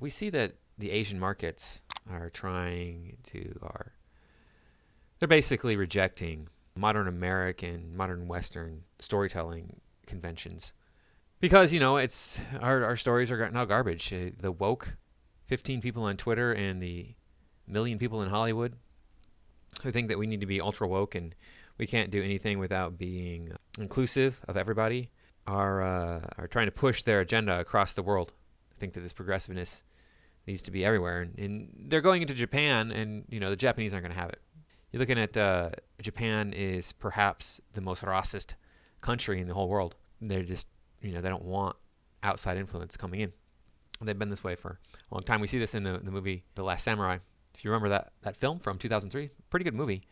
we see that the Asian markets are they're basically rejecting modern American, modern Western storytelling conventions because it's our stories are now garbage. The woke 15 people on Twitter and the million people in Hollywood who think that we need to be ultra woke and we can't do anything without being inclusive of everybody are trying to push their agenda across the world. I think that this progressiveness needs to be everywhere, and they're going into Japan, and the Japanese aren't going to have it. You're looking at Japan is perhaps the most racist country in the whole world. They're just they don't want outside influence coming in. They've been this way for a long time. We see this in the movie The Last Samurai. If you remember that film from 2003, pretty good movie.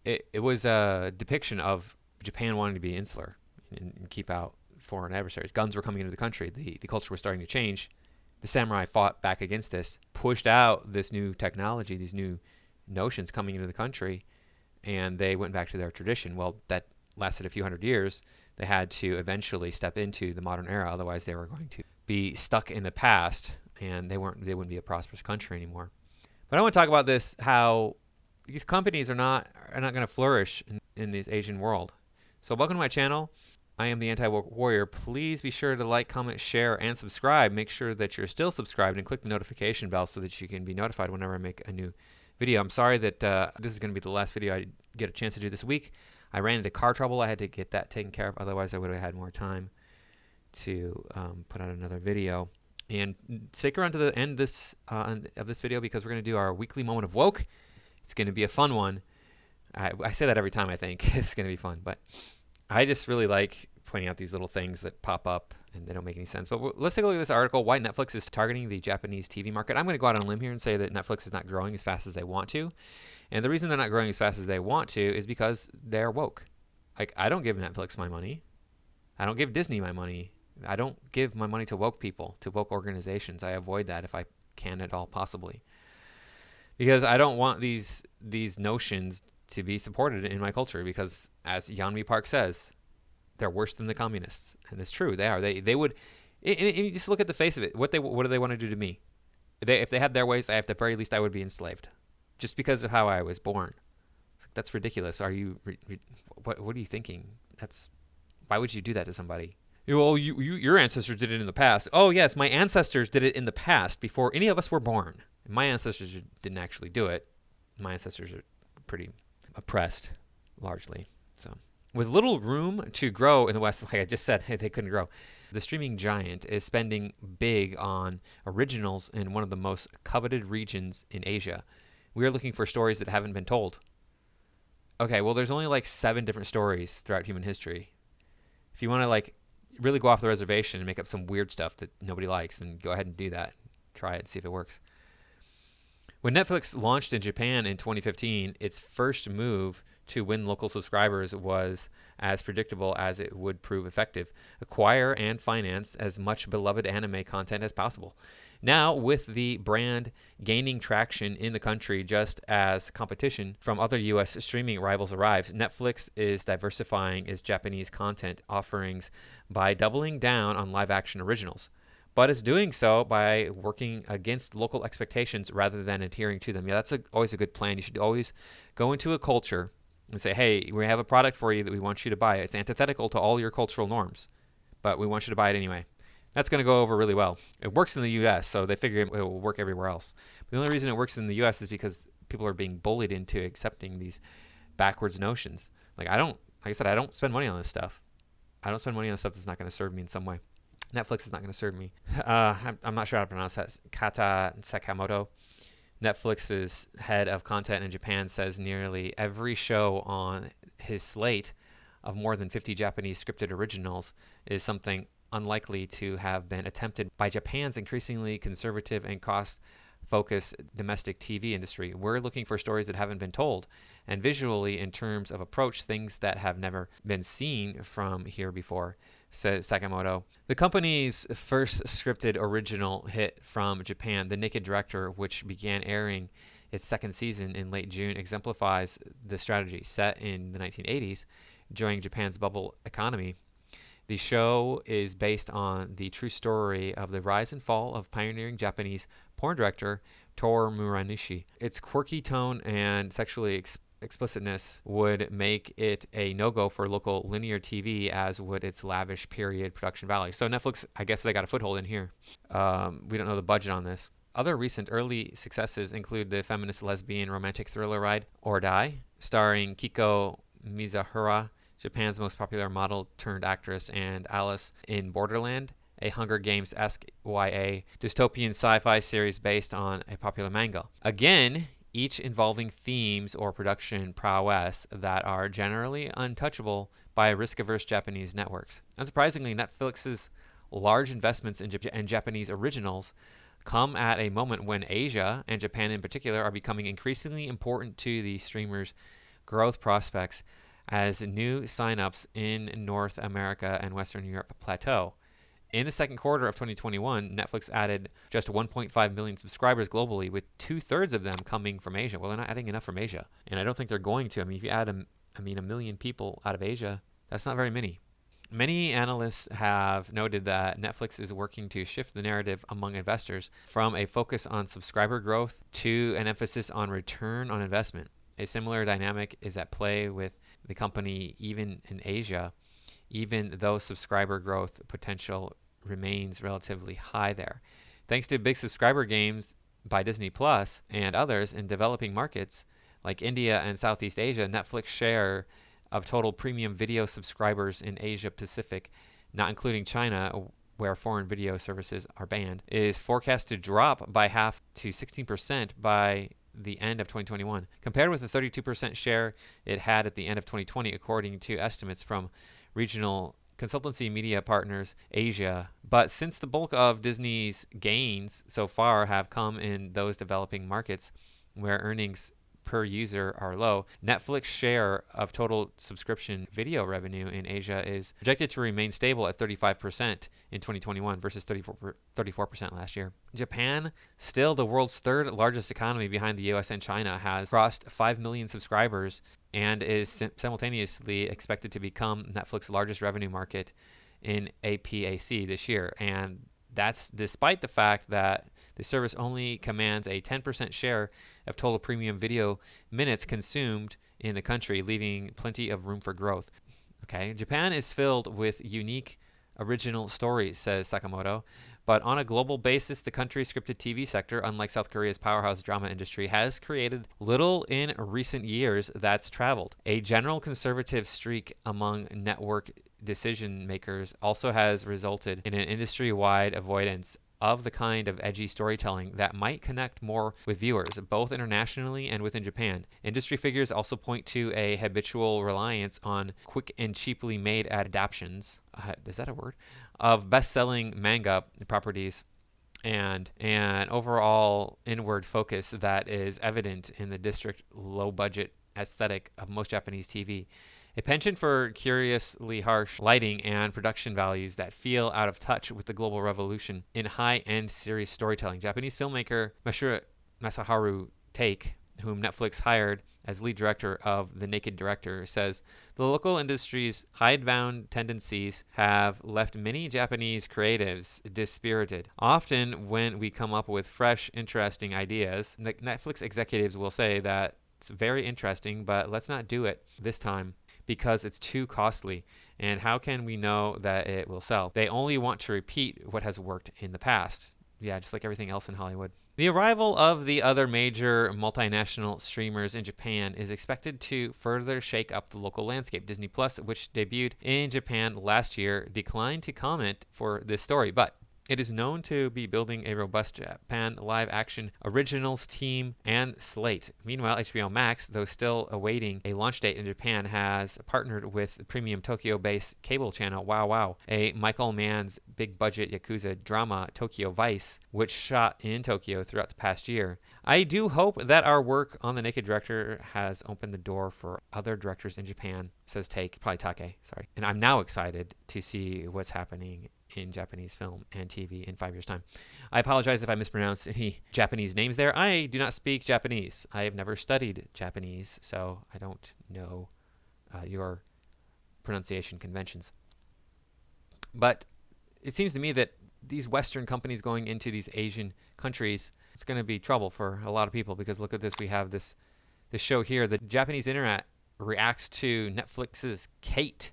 It was a depiction of Japan wanting to be insular and keep out foreign adversaries. Guns were coming into the country. The culture was starting to change. The samurai fought back against this, pushed out this new technology, these new notions coming into the country, and they went back to their tradition. Well, that lasted a few hundred years. They had to eventually step into the modern era, otherwise they were going to be stuck in the past, and they wouldn't be a prosperous country anymore. But I want to talk about this, how these companies are not going to flourish in this Asian world. So welcome to my channel. I am the Anti-Woke Warrior. Please be sure to like, comment, share, and subscribe. Make sure that you're still subscribed and click the notification bell so that you can be notified whenever I make a new video. I'm sorry that this is going to be the last video I get a chance to do this week. I ran into car trouble. I had to get that taken care of. Otherwise, I would have had more time to put out another video. And stick around to the end of this video because we're going to do our weekly moment of woke. It's going to be a fun one. I say that every time I think it's going to be fun, but I just really like pointing out these little things that pop up and they don't make any sense. But let's take a look at this article, why Netflix is targeting the Japanese TV market. I'm going to go out on a limb here and say that Netflix is not growing as fast as they want to. And the reason they're not growing as fast as they want to is because they're woke. Like, I don't give Netflix my money. I don't give Disney my money. I don't give my money to woke people, to woke organizations. I avoid that if I can at all possibly. Because I don't want these notions to be supported in my culture because, as Yeonmi Park says, they're worse than the communists. And it's true, they are. They would, and you just look at the face of it. What do they want to do to me? If they had their ways, at the very least I would be enslaved. Just because of how I was born. That's ridiculous. Are you, what are you thinking? Why would you do that to somebody? Your ancestors did it in the past. Oh yes, my ancestors did it in the past before any of us were born. My ancestors didn't actually do it. My ancestors are pretty oppressed, largely. So, with little room to grow in the West, like I just said, they couldn't grow. The streaming giant is spending big on originals in one of the most coveted regions in Asia. We are looking for stories that haven't been told. Okay, well, there's only like 7 different stories throughout human history. If you want to really go off the reservation and make up some weird stuff that nobody likes, then go ahead and do that. Try it and see if it works. When Netflix launched in Japan in 2015, its first move to win local subscribers was as predictable as it would prove effective. Acquire and finance as much beloved anime content as possible. Now, with the brand gaining traction in the country just as competition from other U.S. streaming rivals arrives, Netflix is diversifying its Japanese content offerings by doubling down on live-action originals. But it's doing so by working against local expectations rather than adhering to them. Yeah, that's always a good plan. You should always go into a culture and say, hey, we have a product for you that we want you to buy. It's antithetical to all your cultural norms, but we want you to buy it anyway. That's going to go over really well. It works in the U.S., so they figure it will work everywhere else. But the only reason it works in the U.S. is because people are being bullied into accepting these backwards notions. Like I said, I don't spend money on this stuff. I don't spend money on stuff that's not going to serve me in some way. Netflix is not going to serve me. I'm not sure how to pronounce that. Kata Sakamoto, Netflix's head of content in Japan, says nearly every show on his slate of more than 50 Japanese scripted originals is something unlikely to have been attempted by Japan's increasingly conservative and cost-focused domestic TV industry. We're looking for stories that haven't been told, and visually, in terms of approach, things that have never been seen from here before, says Sakamoto. The company's first scripted original hit from Japan, The Naked Director, which began airing its second season in late June, exemplifies the strategy. Set in the 1980s, during Japan's bubble economy, The show is based on the true story of the rise and fall of pioneering Japanese porn director Toru Muranishi. Its quirky tone and sexually explicitness would make it a no-go for local linear TV, as would its lavish period production value. So Netflix, I guess they got a foothold in here. We don't know the budget on this. Other recent early successes include the feminist lesbian romantic thriller ride Or Die, starring Kiko Mizuhara, Japan's most popular model turned actress, and Alice in Borderland, a Hunger Games-esque YA dystopian sci-fi series based on a popular manga. Again, each involving themes or production prowess that are generally untouchable by risk-averse Japanese networks. Unsurprisingly, Netflix's large investments in Japanese originals come at a moment when Asia, and Japan in particular, are becoming increasingly important to the streamers' growth prospects as new signups in North America and Western Europe plateau. In the second quarter of 2021, Netflix added just 1.5 million subscribers globally, with 2/3 of them coming from Asia. Well, they're not adding enough from Asia, and I don't think they're going to. I mean, if you add a million people out of Asia, that's not very many. Many analysts have noted that Netflix is working to shift the narrative among investors from a focus on subscriber growth to an emphasis on return on investment. A similar dynamic is at play with the company even in Asia, even though subscriber growth potential remains relatively high there. Thanks to big subscriber gains by Disney Plus and others in developing markets like India and Southeast Asia, Netflix share of total premium video subscribers in Asia Pacific, not including China, where foreign video services are banned, is forecast to drop by half to 16% by the end of 2021, compared with the 32% share it had at the end of 2020, according to estimates from regional consultancy media partners Asia. But since the bulk of Disney's gains so far have come in those developing markets where earnings per user are low, Netflix's share of total subscription video revenue in Asia is projected to remain stable at 35% in 2021 versus 34% last year. Japan, still the world's third largest economy behind the US and China, has crossed 5 million subscribers and is simultaneously expected to become Netflix's largest revenue market in APAC this year. And that's despite the fact that the service only commands a 10% share of total premium video minutes consumed in the country, leaving plenty of room for growth. Okay, Japan is filled with unique original stories, says Sakamoto, but on a global basis, the country's scripted TV sector, unlike South Korea's powerhouse drama industry, has created little in recent years that's traveled. A general conservative streak among network decision makers also has resulted in an industry-wide avoidance of the kind of edgy storytelling that might connect more with viewers, both internationally and within Japan. Industry figures also point to a habitual reliance on quick and cheaply made adaptations, is that a word, of best-selling manga properties, and an overall inward focus that is evident in the district low-budget aesthetic of most Japanese TV. A penchant for curiously harsh lighting and production values that feel out of touch with the global revolution in high-end serious storytelling. Japanese filmmaker Masaharu Take, whom Netflix hired as lead director of The Naked Director, says the local industry's hidebound tendencies have left many Japanese creatives dispirited. Often when we come up with fresh, interesting ideas, the Netflix executives will say that it's very interesting, but let's not do it this time because it's too costly, and how can we know that it will sell? They only want to repeat what has worked in the past. Yeah, just like everything else in Hollywood. The arrival of the other major multinational streamers in Japan is expected to further shake up the local landscape. Disney Plus, which debuted in Japan last year, declined to comment for this story, but it is known to be building a robust Japan live-action originals team and slate. Meanwhile, HBO Max, though still awaiting a launch date in Japan, has partnered with the premium Tokyo-based cable channel Wow Wow, a Michael Mann's big-budget Yakuza drama Tokyo Vice, which shot in Tokyo throughout the past year. I do hope that our work on The Naked Director has opened the door for other directors in Japan, says probably Take, sorry. And I'm now excited to see what's happening in Japanese film and TV in 5 years' time. I apologize if I mispronounce any Japanese names there. I do not speak Japanese. I have never studied Japanese, so I don't know your pronunciation conventions. But it seems to me that these Western companies going into these Asian countries, it's going to be trouble for a lot of people, because look at this. We have this show here. The Japanese internet reacts to Netflix's Kate.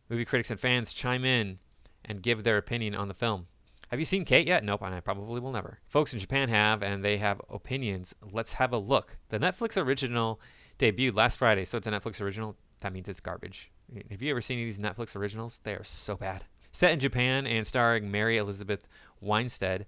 Movie critics and fans chime in and give their opinion on the film. Have you seen Kate yet? Nope, and I probably will never. Folks in Japan have, and they have opinions. Let's have a look. The Netflix original debuted last Friday, so it's a Netflix original. That means it's garbage. Have you ever seen these Netflix originals? They are so bad. Set in Japan and starring Mary Elizabeth Winstead,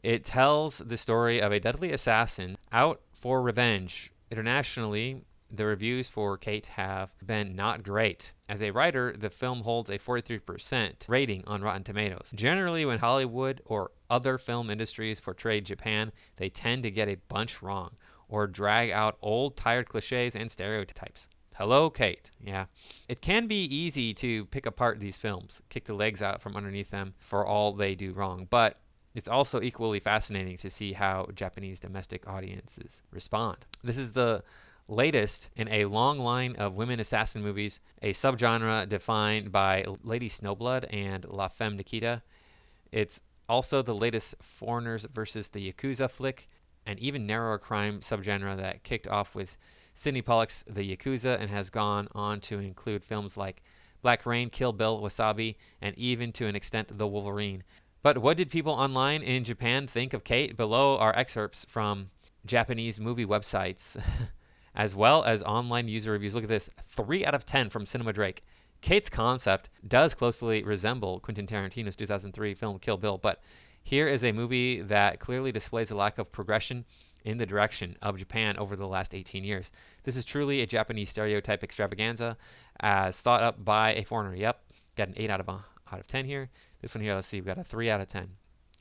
it tells the story of a deadly assassin out for revenge. Internationally, the reviews for Kate have been not great. As a writer, the film holds a 43% rating on Rotten Tomatoes. Generally, when Hollywood or other film industries portray Japan, they tend to get a bunch wrong or drag out old, tired cliches and stereotypes. Hello, Kate. Yeah. It can be easy to pick apart these films, kick the legs out from underneath them for all they do wrong, but it's also equally fascinating to see how Japanese domestic audiences respond. This is the latest in a long line of women assassin movies, a subgenre defined by Lady Snowblood and La Femme Nikita. It's also the latest Foreigners versus the Yakuza flick, an even narrower crime subgenre that kicked off with Sidney Pollack's The Yakuza and has gone on to include films like Black Rain, Kill Bill, Wasabi, and even to an extent The Wolverine. But what did people online in Japan think of Kate? Below are excerpts from Japanese movie websites as well as online user reviews. Look at this. 3 out of 10 from Cinema Drake. Kate's concept does closely resemble Quentin Tarantino's 2003 film Kill Bill, but here is a movie that clearly displays a lack of progression in the direction of Japan over the last 18 years. This is truly a Japanese stereotype extravaganza as thought up by a foreigner. Yep, got an 8 out of 10 here. This one here, let's see, we've got a 3 out of 10.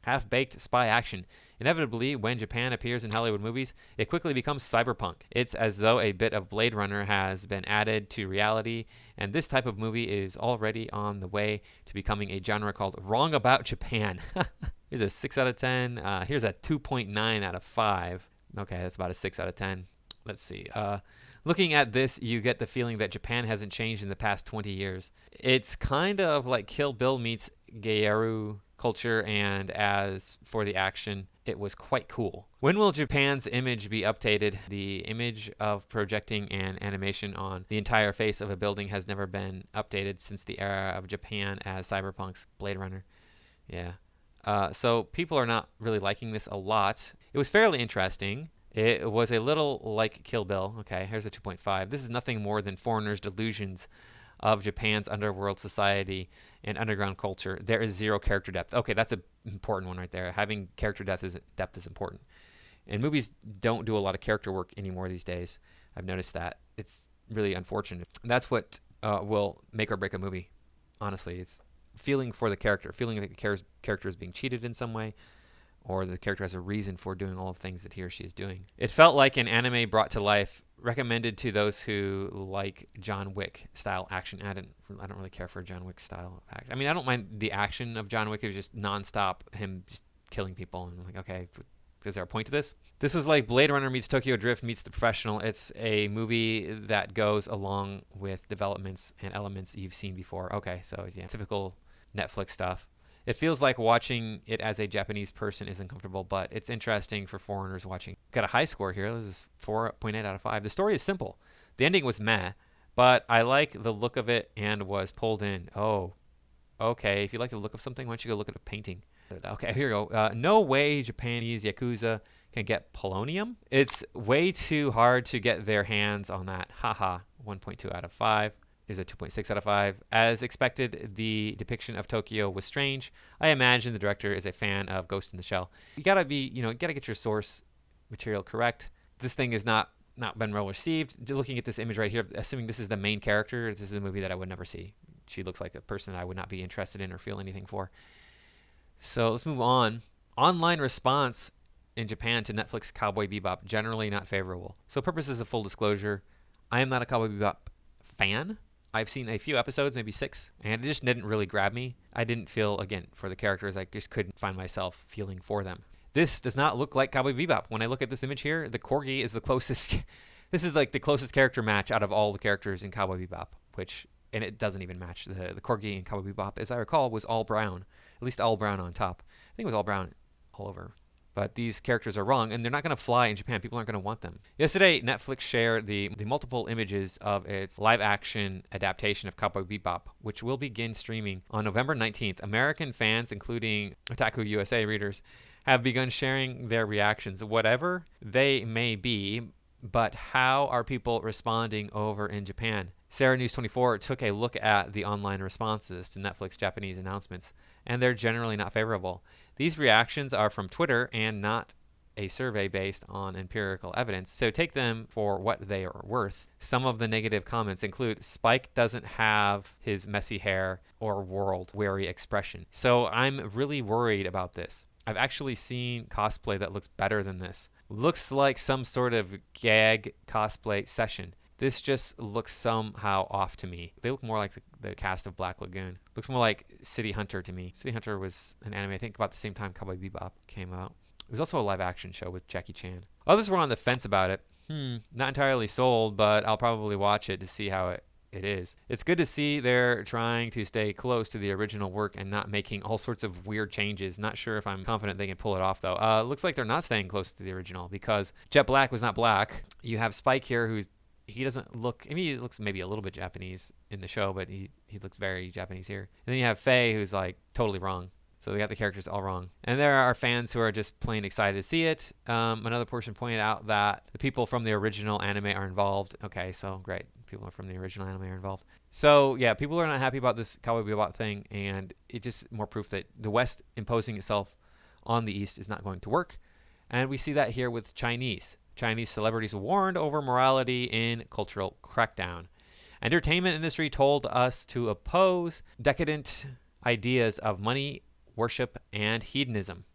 Half-baked spy action. Inevitably, when Japan appears in Hollywood movies, it quickly becomes cyberpunk. It's as though a bit of Blade Runner has been added to reality, and this type of movie is already on the way to becoming a genre called Wrong About Japan. Here's a 6 out of 10. Here's a 2.9 out of 5. Okay, that's about a 6 out of 10. Let's see. Looking at this, you get the feeling that Japan hasn't changed in the past 20 years. It's kind of like Kill Bill meets Gyaru culture, and as for the action, it was quite cool. When will Japan's image be updated? The image of projecting an animation on the entire face of a building has never been updated since the era of Japan as cyberpunk's Blade Runner. Yeah. So people are not really liking this a lot. It was fairly interesting. It was a little like Kill Bill. Okay, here's a 2.5. This is nothing more than foreigners' delusions of Japan's underworld society and underground culture. There is zero character depth. Okay, that's an important one right there. Having character depth is important. And movies don't do a lot of character work anymore these days. I've noticed that. It's really unfortunate. That's what will make or break a movie, honestly. It's feeling for the character, feeling like the character is being cheated in some way, or the character has a reason for doing all of the things that he or she is doing. It felt like an anime brought to life, recommended to those who like John Wick style action. I don't really care for John Wick style of action. I mean, I don't mind the action of John Wick. It was just nonstop, him just killing people. And I'm like, okay, is there a point to this? This was like Blade Runner meets Tokyo Drift meets The Professional. It's a movie that goes along with developments and elements you've seen before. Okay, so yeah, typical Netflix stuff. It feels like watching it as a Japanese person is uncomfortable, but it's interesting for foreigners watching. Got a high score here. This is 4.8 out of 5. The story is simple. The ending was meh, but I like the look of it and was pulled in. Oh, okay. If you like the look of something, why don't you go look at a painting? Okay, here we go. No way Japanese Yakuza can get polonium. It's way too hard to get their hands on that. Haha, 1.2 out of 5. Here's a 2.6 out of 5. As expected, the depiction of Tokyo was strange. I imagine the director is a fan of Ghost in the Shell. You gotta get your source material correct. This thing is not been well received. Looking at this image right here, assuming this is the main character, this is a movie that I would never see. She looks like a person that I would not be interested in or feel anything for. So let's move on. Online response in Japan to Netflix Cowboy Bebop, generally not favorable. So purposes of full disclosure, I am not a Cowboy Bebop fan. I've seen a few episodes, maybe 6, and it just didn't really grab me. I didn't feel, again, for the characters, I just couldn't find myself feeling for them. This does not look like Cowboy Bebop. When I look at this image here, the Corgi is the closest. This is like the closest character match out of all the characters in Cowboy Bebop, which and it doesn't even match. The corgi in Cowboy Bebop, as I recall, was all brown, at least all brown on top. I think it was all brown all over. But these characters are wrong, and they're not going to fly in Japan. People aren't going to want them. Yesterday, Netflix shared the multiple images of its live-action adaptation of Cowboy Bebop, which will begin streaming on November 19th. American fans, including Otaku USA readers, have begun sharing their reactions, whatever they may be, but how are people responding over in Japan? Sarah News 24 took a look at the online responses to Netflix Japanese announcements, and they're generally not favorable. These reactions are from Twitter and not a survey based on empirical evidence, so take them for what they are worth. Some of the negative comments include Spike doesn't have his messy hair or world-weary expression. So I'm really worried about this. I've actually seen cosplay that looks better than this. Looks like some sort of gag cosplay session. This just looks somehow off to me. They look more like the cast of Black Lagoon. Looks more like City Hunter to me. City Hunter was an anime, I think, about the same time Cowboy Bebop came out. It was also a live-action show with Jackie Chan. Others were on the fence about it. Not entirely sold, but I'll probably watch it to see how it is. It's good to see they're trying to stay close to the original work and not making all sorts of weird changes. Not sure if I'm confident they can pull it off, though. Looks like they're not staying close to the original because Jet Black was not black. You have Spike here he doesn't look, I mean, he looks maybe a little bit Japanese in the show, but he looks very Japanese here. And then you have Faye, who's like totally wrong. So they got the characters all wrong. And there are fans who are just plain excited to see it. Another portion pointed out that the people from the original anime are involved. Okay, so great. People from the original anime are involved. So yeah, people are not happy about this Cowboy Bebop thing, and it's just more proof that the West imposing itself on the East is not going to work. And we see that here with Chinese celebrities warned over morality in cultural crackdown. Entertainment industry told us to oppose decadent ideas of money, worship, and hedonism.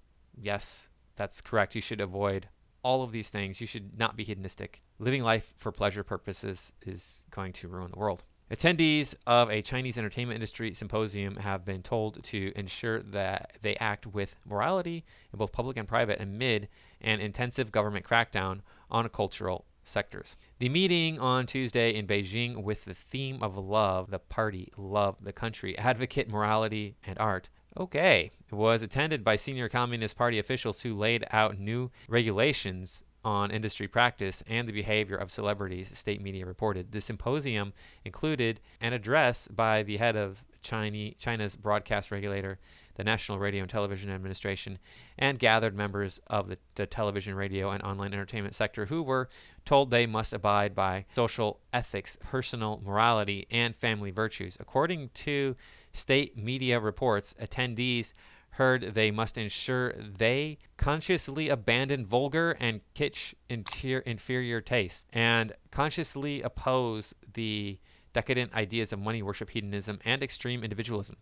Yes, that's correct. You should avoid all of these things. You should not be hedonistic. Living life for pleasure purposes is going to ruin the world. Attendees of a Chinese entertainment industry symposium have been told to ensure that they act with morality in both public and private amid an intensive government crackdown on cultural sectors. The meeting on Tuesday in Beijing with the theme of love, the party, love, the country, advocate morality and art, it was attended by senior Communist Party officials who laid out new regulations on industry practice and the behavior of celebrities, state media reported. The symposium included an address by the head of China's broadcast regulator, the National Radio and Television Administration, and gathered members of the television, radio, and online entertainment sector who were told they must abide by social ethics, personal morality, and family virtues. According to state media reports, attendees heard they must ensure they consciously abandon vulgar and kitsch inferior tastes and consciously oppose the decadent ideas of money, worship, hedonism, and extreme individualism.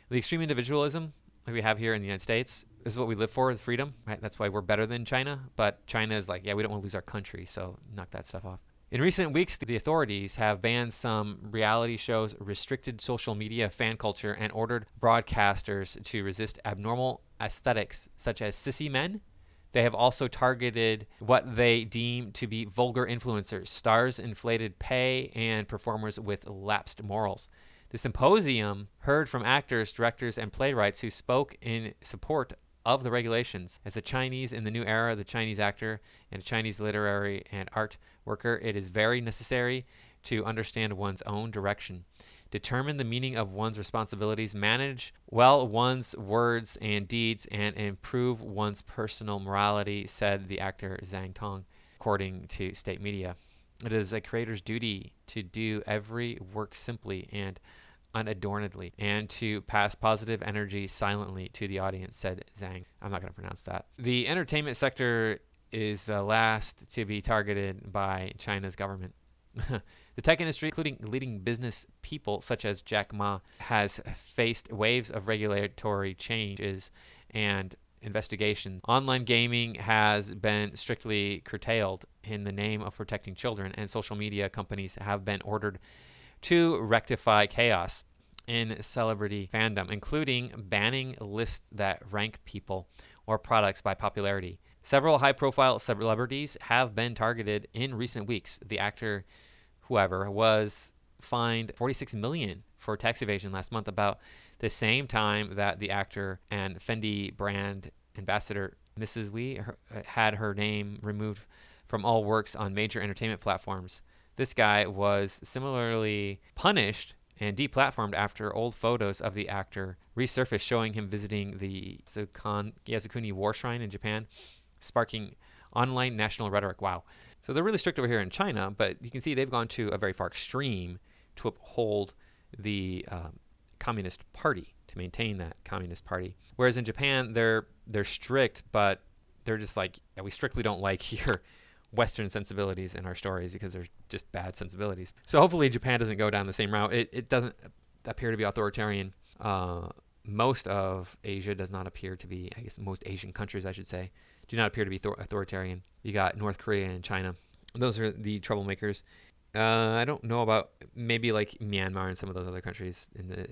The extreme individualism like we have here in the United States is what we live for, is freedom. Right? That's why we're better than China. But China is like, yeah, we don't want to lose our country, so knock that stuff off. In recent weeks, the authorities have banned some reality shows, restricted social media fan culture, and ordered broadcasters to resist abnormal aesthetics such as sissy men. They have also targeted what they deem to be vulgar influencers, stars, inflated pay, and performers with lapsed morals. The symposium heard from actors, directors, and playwrights who spoke in support of the regulations. As a Chinese in the new era, the Chinese actor, and a Chinese literary and art worker, it is very necessary to understand one's own direction, determine the meaning of one's responsibilities, manage well one's words and deeds, and improve one's personal morality, said the actor Zhang Tong, according to state media. It is a creator's duty to do every work simply and unadornedly, and to pass positive energy silently to the audience, said Zhang. I'm not going to pronounce that. The entertainment sector is the last to be targeted by China's government. The tech industry, including leading business people such as Jack Ma, has faced waves of regulatory changes and investigation. Online gaming has been strictly curtailed in the name of protecting children, and social media companies have been ordered to rectify chaos in celebrity fandom, including banning lists that rank people or products by popularity. Several high-profile celebrities have been targeted in recent weeks. The actor, whoever, was fined $46 million for tax evasion last month, about the same time that the actor and Fendi brand ambassador Mrs. Wee had her name removed from all works on major entertainment platforms. This guy was similarly punished and deplatformed after old photos of the actor resurfaced showing him visiting the Yasukuni War Shrine in Japan, sparking online national rhetoric. Wow. So they're really strict over here in China, but you can see they've gone to a very far extreme to uphold the Communist Party, to maintain that Communist Party. Whereas in Japan, they're strict, but they're just like, yeah, we strictly don't like your Western sensibilities in our stories because they're just bad sensibilities. So hopefully Japan doesn't go down the same route. It doesn't appear to be authoritarian. Most of Asia does not appear to be, I guess most Asian countries, I should say, do not appear to be authoritarian. You got North Korea and China. Those are the troublemakers. I don't know about maybe like Myanmar and some of those other countries in the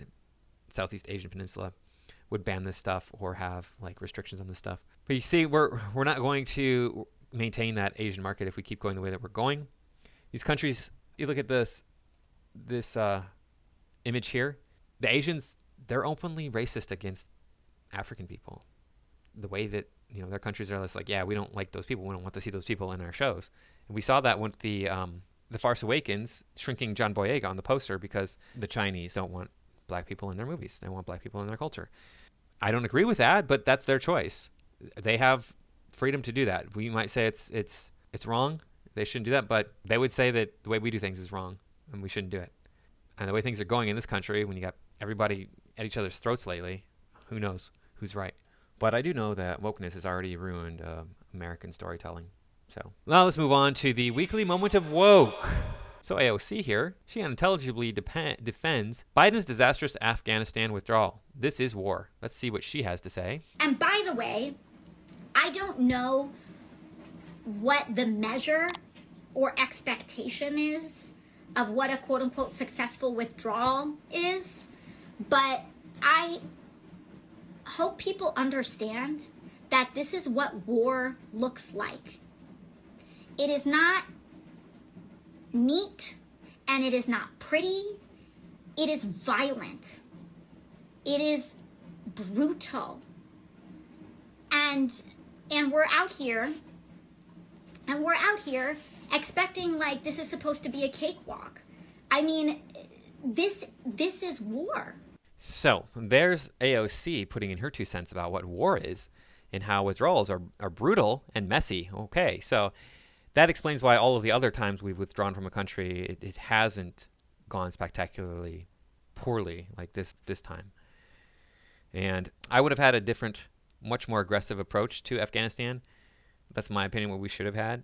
Southeast Asian Peninsula would ban this stuff or have like restrictions on this stuff. But you see, we're not going to maintain that Asian market if we keep going the way that we're going. These countries, you look at this image here, the Asians, they're openly racist against African people. The way that, you know, their countries are just like, yeah, we don't like those people. We don't want to see those people in our shows. And we saw that with the Farce Awakens shrinking John Boyega on the poster because the Chinese don't want black people in their movies. They want black people in their culture. I don't agree with that, but that's their choice. They have freedom to do that. We might say it's wrong. They shouldn't do that, but they would say that the way we do things is wrong and we shouldn't do it. And the way things are going in this country, when you got everybody at each other's throats lately, who knows who's right. But I do know that wokeness has already ruined American storytelling. So now let's move on to the weekly moment of woke. So AOC here, she unintelligibly defends Biden's disastrous Afghanistan withdrawal. This is war. Let's see what she has to say. And by the way, I don't know what the measure or expectation is of what a quote-unquote successful withdrawal is, but I hope people understand that this is what war looks like. It is not neat and it is not pretty. It is violent. It is brutal. And we're out here expecting like this is supposed to be a cakewalk. I mean, this is war. So there's AOC putting in her 2 cents about what war is and how withdrawals are brutal and messy. Okay, so that explains why all of the other times we've withdrawn from a country, it hasn't gone spectacularly poorly like this time. And I would have had a different, much more aggressive approach to Afghanistan. That's my opinion, what we should have had.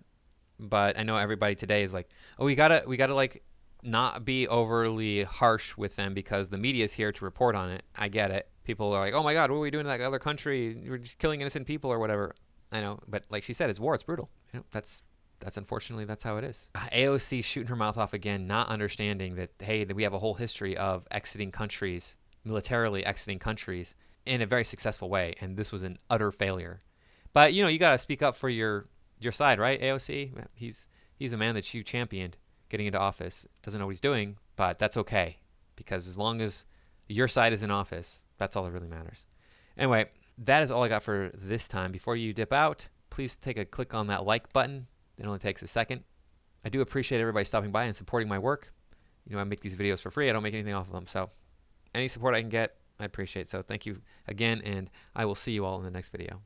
But I know everybody today is like, oh, we gotta like not be overly harsh with them because the media is here to report on it. I get it. People are like, oh my God, what are we doing in that other country? We're just killing innocent people or whatever. I know, but like she said, it's war. It's brutal. You know, that's unfortunately, that's how it is. AOC shooting her mouth off again, not understanding that, hey, that we have a whole history of exiting countries, militarily exiting countries in a very successful way. And this was an utter failure. But, you know, you got to speak up for your side, right, AOC? He's a man that you championed getting into office. Doesn't know what he's doing, but that's okay. Because as long as your side is in office, that's all that really matters. Anyway, that is all I got for this time. Before you dip out, please take a click on that like button. It only takes a second. I do appreciate everybody stopping by and supporting my work. You know, I make these videos for free. I don't make anything off of them. So any support I can get, I appreciate. So thank you again, and I will see you all in the next video.